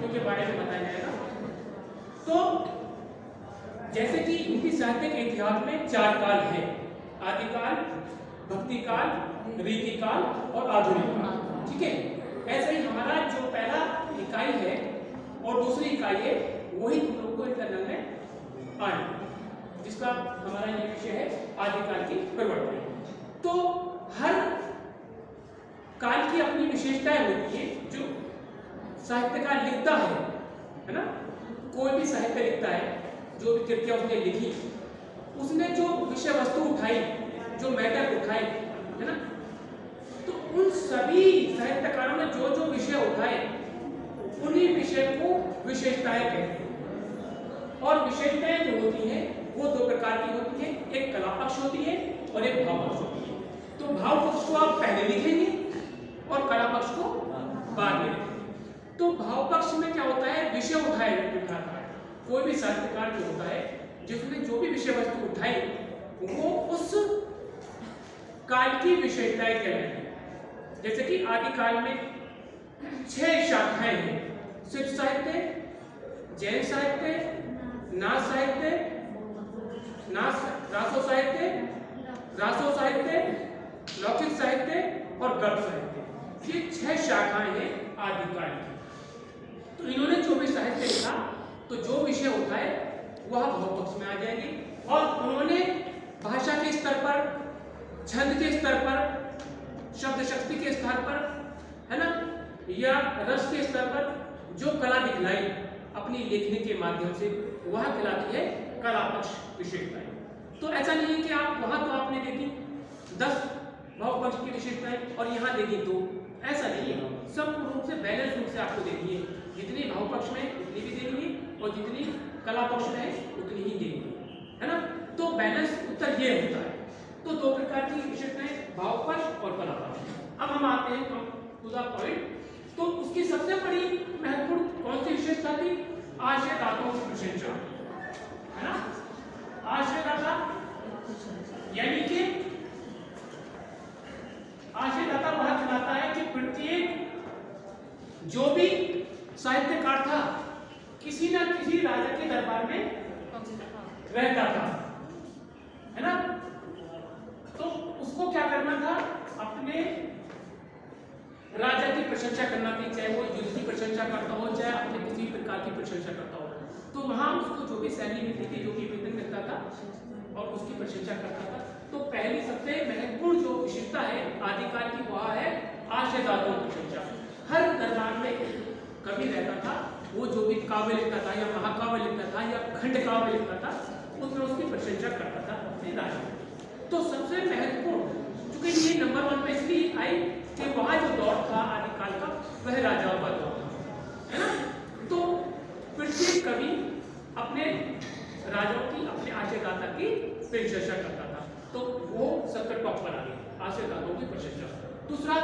उनके बारे में बताया जाएगा। तो जैसे कि हिंदी साहित्य के इतिहास में 4 काल है, आदिकाल, भक्तिकाल, रीतिकाल और आधुनिक काल। ठीक है, ऐसे ही हमारा जो पहला इकाई है और दूसरी इकाई है वही तुम लोग को इंटरनल में आए, जिसका हमारा ये विषय है आदिकाल की परिवर्तन। तो हर काल की अपनी विशेषताएं होती है। जो साहित्यकार लिखता है ना, कोई भी साहित्य लिखता है, जो भी कृतियां उसने लिखी, उसने जो विषय वस्तु उठाई, जो मैटर उठाए, है ना, तो उन सभी साहित्यकारों ने जो जो विषय उठाए उन्हीं विषय को विशेषताएं कहते हैं। और विशेषताएं जो होती हैं वो 2 प्रकार की होती है, एक कला पक्ष होती है और एक भाव पक्ष होती है। तो भाव पक्ष को आप पहले लिखेंगे और कला पक्ष को बाद में लिखेंगे। तो भाव पक्ष में क्या होता है, विषय उठाता है। कोई भी साहित्यकार जो होता है, जिसने जो भी विषय वस्तु उठाई वो उस काल की विशेषताएं कहलाती हैं। जैसे कि आदिकाल में 6 शाखाएं हैं, सिद्ध साहित्य, जैन साहित्य, नाथ साहित्य, रासो साहित्य, रासो साहित्य, लौकिक साहित्य और गद्य साहित्य। ये 6 शाखाएं हैं आदिकाल की। तो इन्होंने जो भी साहित्य लिखा, तो जो विषय उठाए वह भाव पक्ष में आ जाएंगे। और उन्होंने भाषा के स्तर पर, छंद के स्तर पर, शब्द शक्ति के स्तर पर, है ना, या रस के स्तर पर जो कला दिखलाई अपनी लेखनी के माध्यम से, वह कहलाती है कला पक्ष विशेषताएं। तो ऐसा नहीं है कि आप वहां तो आपने देखी 10 भाव पक्ष की विशेषताएं और यहाँ देखी 2, ऐसा नहीं है। संपूर्ण रूप से बैलेंस रूप से आपको देखनी है, जितनी भाव पक्ष में उतनी भी देंगे और जितनी कला पक्ष में है उतनी ही देंगे, है ना। तो बैलेंस उत्तर ये होता है। तो 2 प्रकार की विशेषताएं, भाव पक्ष और कला पक्ष। अब हम आते हैं टू द पॉइंट। तो उसकी सबसे बड़ी महत्वपूर्ण कौन सी विशेषता थी, आशयदाताओं की प्रशंसा, है ना। आशयदाता यानी कि आशयदाता वह कहलाता है कि प्रत्येक जो भी साहित्यकार था किसी न किसी राजा के दरबार में रहता था, है ना। तो उसको क्या करना था, अपने राजा की प्रशंसा करना थी, चाहे वो युद्ध की प्रशंसा करता हो, चाहे अपने किसी प्रकार की प्रशंसा करता हो। तो वहां उसको जो भी सैलरी मिलती थी, जो भी वेतन मिलता था, और उसकी प्रशंसा करता था। तो पहली सबसे महत्वपूर्ण जो विशेषता है आदिकाल की, वह है आशयदाताओं की प्रशंसा। हर दरबार में कवि रहता था, वो जो भी काव्य लिखता था या महाकाव्य लिखता था या खंड काव्य लिखता था, उसमें उसकी प्रशंसा करता था अपने राजा। तो सबसे महत्वपूर्ण, क्योंकि ये नंबर 1 पे इसलिए आई कि वह जो दौर था आदिकाल का, वह राजाओं का दौर था, है ना। तो प्रत्येक कवि अपने राजाओं की, अपने आशयदाता की प्रशंसा करता था। तो वो सबसे टॉप पर आ गया, आशयदाताओं की प्रशंसा। दूसरा,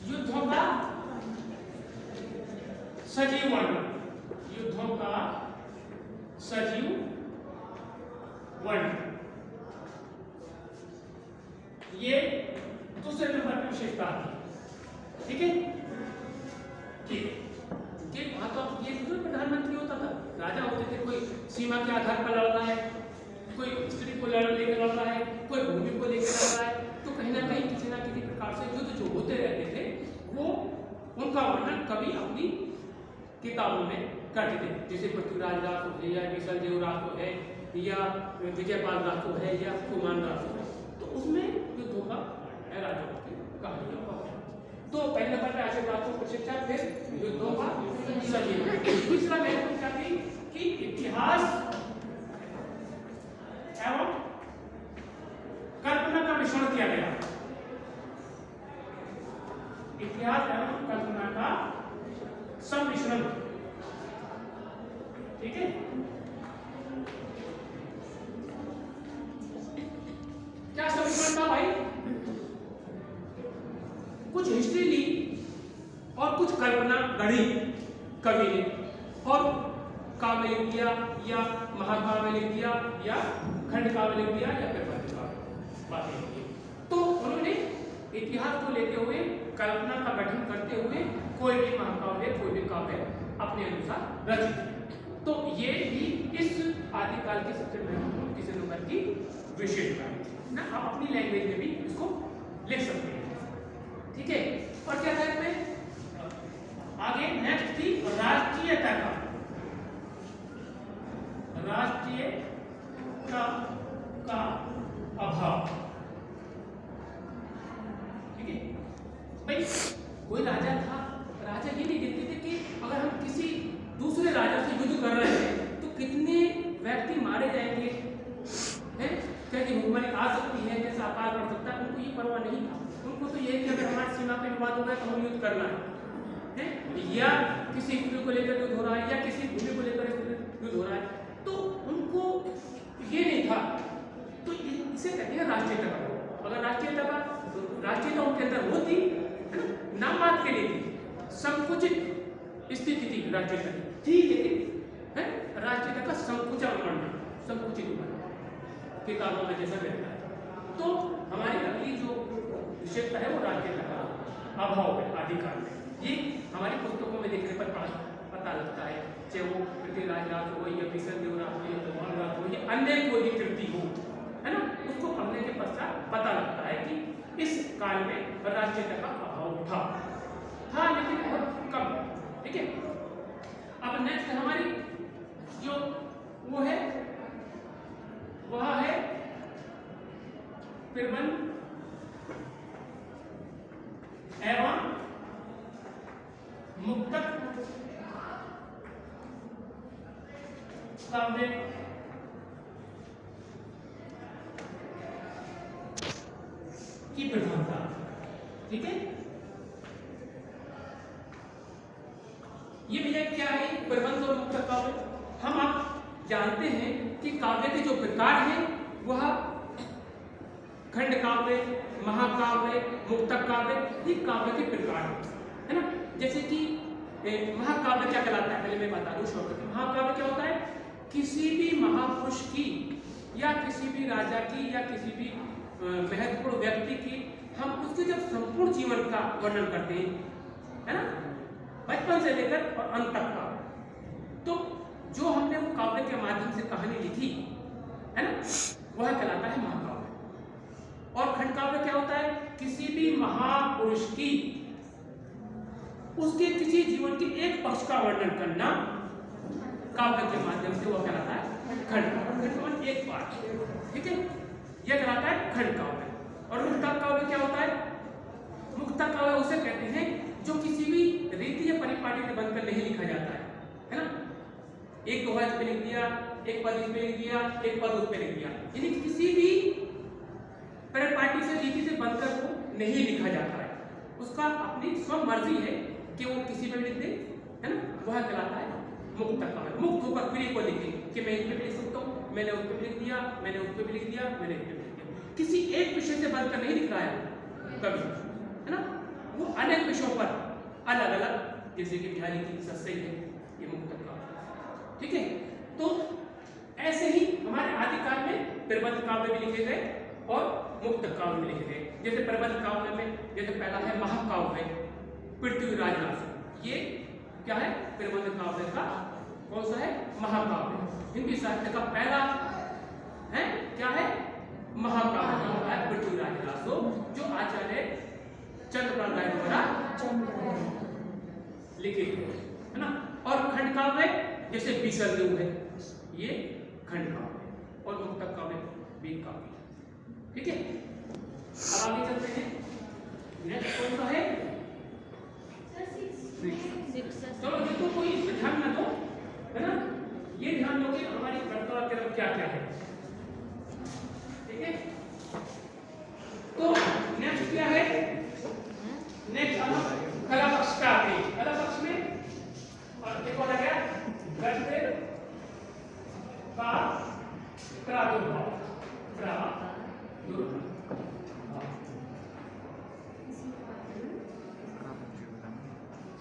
युद्धों का सजीव वर्णन, युद्धों का सजीव वर्णन, ये दूसरे नंबर की विशेषता थी। ठीक है, ठीक है। वहां तो ये प्रधानमंत्री होता था, राजा होते थे, कोई सीमा के आधार पर लड़ रहा है, कोई स्त्री को लेकर लड़ रहा है, कोई भूमि को लेकर लड़ रहा है। तो कहीं ना कहीं किसी ना किसी प्रकार से युद्ध जो होते रहते थे, वो उनका वर्णन कवि अपनी किताबों में करते थे। जैसे पृथ्वीराज रासो है, या विशाल देव रासो है, या विजयपाल रासो है, या कुमान रासो है। तो उसमें युद्धों का राजाओं की कहानियां। तो पहले नंबर पे आशयदाताओं की प्रशंसा, फिर युद्धों का सजीव। तीसरा महत्वपूर्ण क्या थी कि इतिहास एवं कल्पना का मिश्रण किया गया। इतिहास एवं कल्पना का सम्मिश्रण, ठीक है। क्या सम्मिश्रण था भाई, कुछ हिस्ट्री ली और कुछ कल्पना गढ़ी कवि ने, और काव्य लिख दिया, या महाकाव्य लिख दिया, या खंड काव्य लिख दिया, या फिर बातें लिख दी। तो उन्होंने इतिहास को लेते हुए, कल्पना का गठन करते हुए कोई भी महाकाव्य, कोई भी काव्य अपने अनुसार रचित किया। तो ये भी इस आदिकाल के सबसे महत्वपूर्ण किसी नंबर की विशेषता है ना। आप अपनी लैंग्वेज में भी इसको लिख सकते हैं, ठीक है। और क्या था इसमें आगे नेक्स्ट थी राष्ट्रीयता का अभाव, ठीक है भाई। कोई राजा था, राजा ये नहीं देखते थे कि अगर हम किसी दूसरे राजा से युद्ध कर रहे हैं तो कितने व्यक्ति मारे जाएंगे, हैं क्या कि भूखमरी आ सकती है, कैसा आकार बढ़ सकता है, उनको ये परवाह नहीं था। उनको तो ये है कि अगर हमारी सीमा पे विवाद हो गया तो हम युद्ध करना है, या किसी स्त्री को लेकर युद्ध हो रहा है या किसी भूमि को लेकर युद्ध हो रहा है, तो उनको ये नहीं था। तो इसे कहते हैं राष्ट्रीयता। अगर राष्ट्रीयता उनके अंदर होती है ना, नाम बात के लिए थी, संकुचित स्थिति थी राष्ट्रीयता की, ठीक है, राष्ट्रीयता का संकुचन बनना, संकुचित बनना किताबों में जैसा मिलता है। तो हमारी अगली जो विशेषता है वो राष्ट्रीयता का अभाव है आदिकाल में। ये हमारी पुस्तकों में देखने पर पता लगता है, चाहे वो पृथ्वीराज राज हो या बिशन देव राज हो या भगवान राज हो या अन्य कोई भी कृति हो, है ना, उसको पढ़ने के पश्चात पता लगता है कि इस काल में राष्ट्रीयता का अभाव था लेकिन बहुत कम, ठीक है। अब नेक्स्ट हमारी जो वो है वह है प्रबंध एवं मुक्तक काव्य की प्रधानता, ठीक है। ये भैया क्या है प्रबंध और मुक्तक काव्य। हम आप जानते हैं कि काव्य के जो प्रकार हैं वह खंड काव्य, महाकाव्य, मुक्तक काव्य, ये काव्य के प्रकार है ना। जैसे कि महाकाव्य क्या कहलाता है, पहले मैं बता दूं शॉर्ट। महाकाव्य क्या होता है, किसी भी महापुरुष की या किसी भी राजा की या किसी भी महत्वपूर्ण व्यक्ति की हम उसके जब संपूर्ण जीवन का वर्णन करते हैं, है ना, बचपन से लेकर और अंत तक का, तो जो हमने वो काव्य के माध्यम से कहानी लिखी है ना, वह कहलाता है महाकाव्य। और खंड काव्य क्या होता है, किसी भी महापुरुष की उसके किसी जीवन के एक पक्ष का वर्णन करना काव्य के माध्यम से, वह कहलाता है खंड काव्य। खंड एक पाठ, ठीक है, यह कहलाता है खंड काव्य। और मुक्तक काव्य क्या होता है, मुक्तक काव्य उसे कहते हैं जो किसी भी रीति या परिपाटी से बनकर नहीं लिखा जाता है ना। एक दोहा इस पे लिख दिया, एक पद इस पे लिख दिया, एक पद उस पे लिख दिया, यानी किसी भी परिपाटी से रीति से बनकर वो नहीं लिखा जाता है। उसका अपनी स्वमर्जी है कि वो किसी पे भी लिख दे, है ना, वह कहलाता है मुक्तक काव्य। मुक्त होकर फ्री को लिखे कि मैं इस पे भी लिख सकता हूँ, मैंने उस पे भी लिख दिया, मैंने उस पे भी लिख दिया, मैंने इस पे भी लिख दिया, किसी एक विषय से बनकर नहीं लिख रहा है कभी, है ना, वो अनेक विषयों पर अलग अलग, जैसे कि बिहारी की सस्ते है ये मुक्तक काव्य, ठीक है। तो ऐसे ही हमारे आदिकाल में प्रबंध काव्य भी लिखे गए और मुक्तक काव्य भी लिखे गए। जैसे प्रबंध काव्य में जैसे पहला है महाकाव्य पृथ्वीराज राज, ये क्या है प्रबंध काव्य का कौन सा है, महाकाव्य। हिंदी साहित्य का पहला है क्या है, महाकाव्य का होता है पृथ्वीराज राज, जो आचार्य चंद्रपाल राय द्वारा लिखे गए, है ना। और खंड काव्य जैसे बीसलदेव है, ये खंड काव्य, और मुक्तक काव्य बीन काव्य, ठीक है। अब आगे चलते हैं, नेक्स्ट कौन सा है, चलो ये तो कोई ध्यान ना दो, है ना, ये ध्यान दो कि हमारी कर्तव्य की तरफ क्या क्या है, ठीक है। तो नेक्स्ट क्या है, नेक्स्ट हम कला पक्ष का आते हैं। कला पक्ष में और एक और आ गया गद्य का प्रादुर्भाव,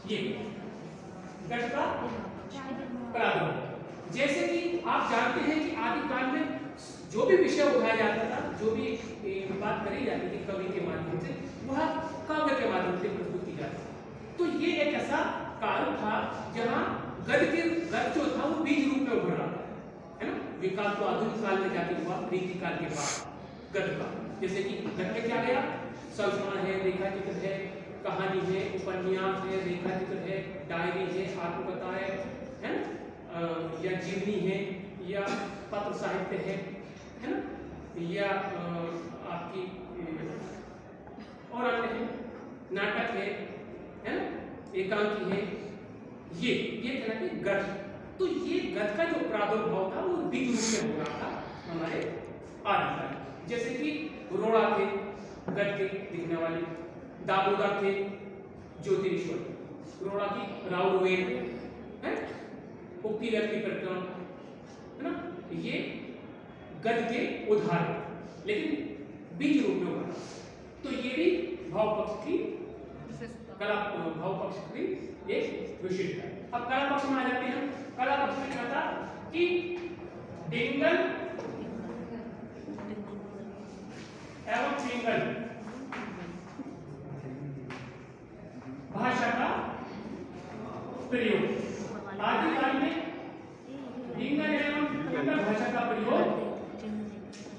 ये गद्य का प्रादुर्भाव। जैसे कि आप जानते हैं कि आदिकाल में जो भी विषय उठाया जाता था, जो भी बात करी जाती थी कवि के माध्यम से, वह काव्य के माध्यम से प्रस्तुत की जाती थी। तो ये एक ऐसा काल था जहां गद जो था वो बीज रूप में उभर रहा था, है ना। विकास तो आधुनिक काल में जाके हुआ, रीति काल के बाद गद का। जैसे कि गद में क्या गया, संस्मरण है, रेखा चित्र है, कहानी है, उपन्यास है, रेखा चित्र है, डायरी है, आत्मकथा है ना, या जीवनी है, या पत्र साहित्य है ना, या आपकी और अन्य है, नाटक है ना, एकांकी है, ये कहलाते हैं गद। तो ये गद का जो प्रादुर्भाव था वो बीज रूप में हो रहा था हमारे आदिकाल। जैसे कि रोड़ा थे गद के दिखने वाले, दामोदर थे ज्योतिरीश्वर, रोड़ा की राव वेद है, उक्ति व्यक्ति प्रकरण है ना, ये गद के उदाहरण, लेकिन बीज रूप में हुआ। तो ये भी भाव पक्ष की कला, भाव पक्ष की एक विशेषता है। अब कला पक्ष में आ जाते हैं। कला पक्ष में क्या था कि डिंगल एवं पिंगल भाषा का प्रयोग। आदिकाल में डिंगल एवं पिंगल भाषा का प्रयोग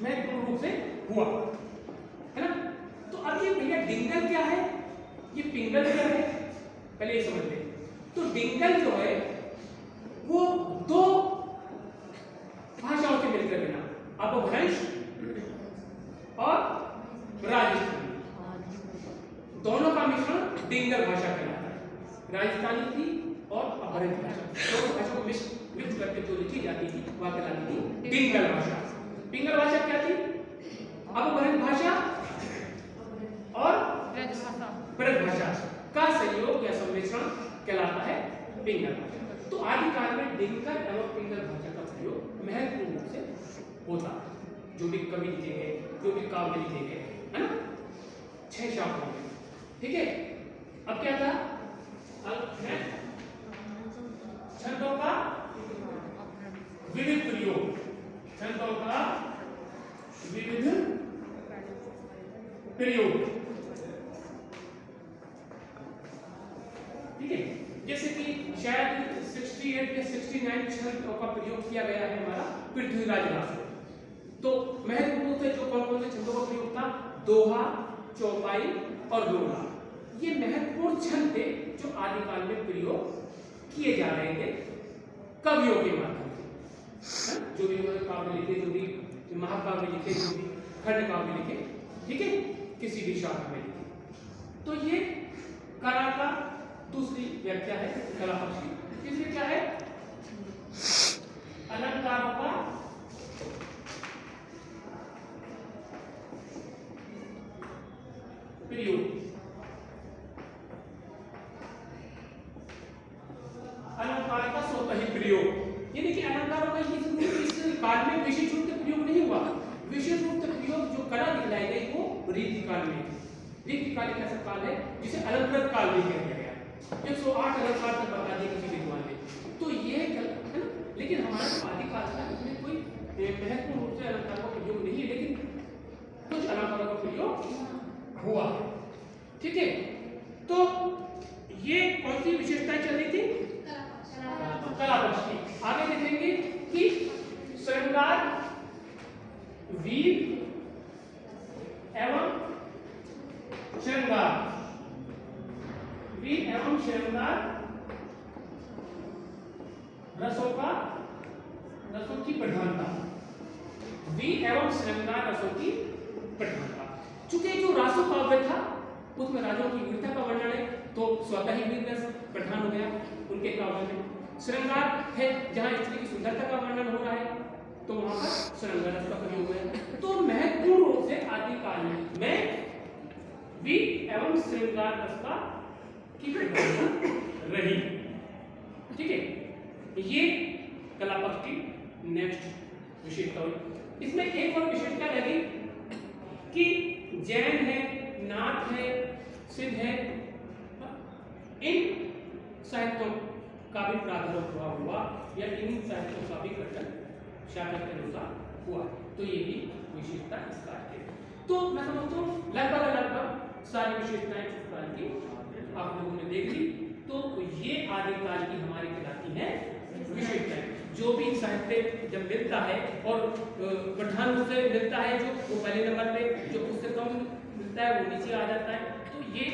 महत्वपूर्ण रूप से हुआ, है ना। तो अब ये भैया डिंगल क्या है, ये पिंगल क्या है, पहले ये समझ लें। तो डिंगल जो है वो दो भाषाओं से मिलकर बना, अपभ्रंश और राजस्थानी, दोनों का मिश्रण डिंगल भाषा कहलाता है। राजस्थानी थी और अपभ्रंश भाषा, दोनों भाषा को मिक्स करके जो लिखी जाती थी वह कहलाती थी डिंगल भाषा। पिंगल भाषा क्या थी, अपभ्रंश भाषा और ब्रज भाषा का संयोग या सम्मिश्रण कहलाता है पिंगल भाषा। तो आदिकाल में डिंगल एवं पिंगल भाषा का प्रयोग महत्वपूर्ण रूप से होता है। जो भी कवि लिखे गए, जो भी काव्य लिखे गए, है ना, 6 शाख हो गए, ठीक है। अब क्या था, छंदों का विविध प्रयोग, छंदों का विविध प्रयोग, ठीक है। जैसे कि शायद 68 या 69 छंदों का प्रयोग किया गया है हमारा पृथ्वीराज रास में। तो महत्वपूर्ण से जो कौन से छंदों का प्रयोग था, दोहा, चौपाई और लोहा, ये महत्वपूर्ण छंद थे जो आदिकाल में प्रयोग किए जा रहे थे कवियों के माध्यम से। जो भी उन्होंने काव्य लिखे, जो भी महाकाव्य लिखे, जो भी खंड काव्य लिखे, ठीक है, किसी भी शाखा में लिखे। तो ये कला का दूसरी व्याख्या है कला पक्ष की। तीसरी क्या है, अलंकारों का प्रयोग। अलंकार का स्वतः ही प्रयोग, यानी कि अलंकारों का इस काल में विशेष रूप से प्रयोग नहीं हुआ। विशेष रूप से प्रयोग जो कला दिखलाई गई वो रीति काल में। रीति काल एक ऐसा काल है जिसे अलंकृत काल भी कहा गया है। 108 अलंकार तक बता दिए किसी विद्वान ने। तो ये है ना, लेकिन हमारे आदिकाल का इसमें कोई महत्वपूर्ण रूप से अलंकार का प्रयोग नहीं है, लेकिन कुछ अलंकारों का प्रयोग हुआ, ठीक है। तो ये कौन सी विशेषताएं चल रही थी, कला पक्ष की। आगे देखेंगे कि श्रृंगार, वीर एवं श्रृंगार, वीर एवं श्रृंगार रसों की प्रधानता, वीर एवं श्रृंगार रसों की प्रधानता। चूंकि जो रासो काव्य था उसमें राजाओं की वीरता का वर्णन है, तो स्वतः ही वीर रस प्रधान हो गया उनके काव्य में। श्रृंगार है जहां स्त्री की सुंदरता का वर्णन हो रहा है, तो वहां पर श्रृंगार रस का प्रयोग है। तो महत्वपूर्ण रूप से आदिकाल में वीर एवं श्रृंगार रस का की प्रधानता रही, ठीक है। ये कला पक्ष की नेक्स्ट विशेषता हुई। इसमें एक और विशेषता लगी कि जैन है, नाथ है, सिद्ध है, इन साहित्यों का भी प्रादुर्भाव हुआ या इन साहित्यों का भी गठन शाखा के अनुसार हुआ। तो ये भी विशेषता इस काल की। तो मैं समझता हूँ लगभग सारी विशेषताएं इस काल की आप लोगों ने देख ली। तो ये आदिकाल की हमारी कहलाती है विशेषताएं। जो भी साहित्य जब मिलता है और बढ़ान उससे मिलता है जो वो पहले नंबर पे, जो उससे कम मिलता है वो नीचे आ जाता है। तो ये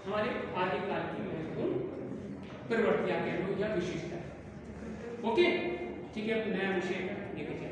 हमारे आदिकाल की महत्वपूर्ण प्रवृत्तियां कह लो या विशेषता है। ओके, ठीक है, अब नया विषय लेके चलें।